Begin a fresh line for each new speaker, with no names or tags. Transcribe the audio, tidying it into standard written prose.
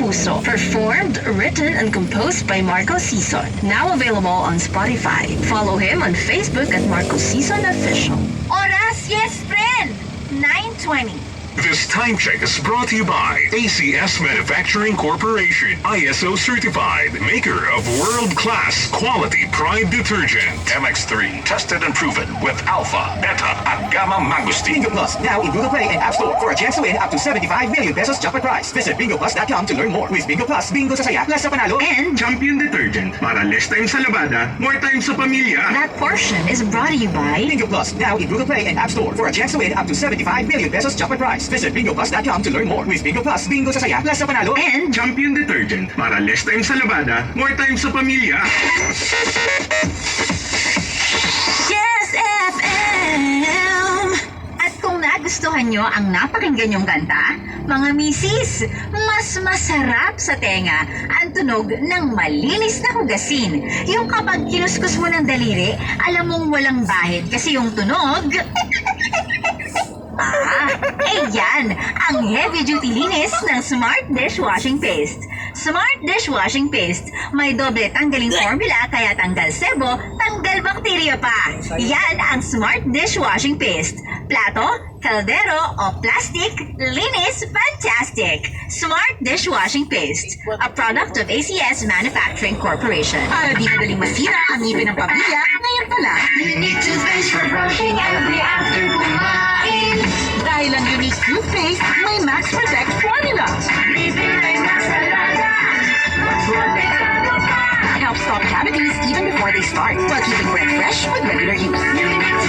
Puso. Performed, written, and composed by Marco Sison. Now available on Spotify. Follow him on Facebook at Marco Sison Official.
Oras, yes, friend! 9:20.
This time check is brought to you by ACS Manufacturing Corporation, ISO certified, maker of world-class quality Pride detergent.
MX3, tested and proven with Alpha, Beta, and Gamma Mangosteen.
Bingo Plus, now in Google Play and App Store for a chance to win up to 75 million pesos jackpot prize. Visit bingoplus.com to learn more. With Bingo Plus, bingo sa saya, plus sa panalo, and
Champion detergent para less time sa labada, more time sa pamilya.
That portion is brought to you by
Bingo Plus, now in Google Play and App Store for a chance to win up to 75 million pesos jackpot prize. Visit bingoplus.com to learn more. With Bingo Plus, bingo sa saya, plus sa panalo, and
Champion detergent para less time sa labada, more time sa pamilya.
Yes, FM! At kung nagustuhan nyo ang napakinggan nyong kanta, mga misis, mas masarap sa tenga ang tunog ng malinis na hugasin. Yung kapag kinuskus mo ng daliri, alam mong walang bahid kasi yung tunog... yan! Ang heavy-duty linis ng Smart Dishwashing Paste. Smart Dishwashing Paste. May doble tanggaling formula kaya tanggal sebo, tanggal bakterya pa. Yan ang Smart Dishwashing Paste. Plato, kaldero o plastic, linis, fantastic. Smart Dishwashing Paste. A product of ACS Manufacturing Corporation. Para di madaling masira ang ngipin ng pamilya, ngayon pala.
Unique toothpaste for brushing every after kumain.
Dahil ang unique toothpaste, may Max Protect formula. Helps stop cavities even before they start, while keeping breath fresh with regular use.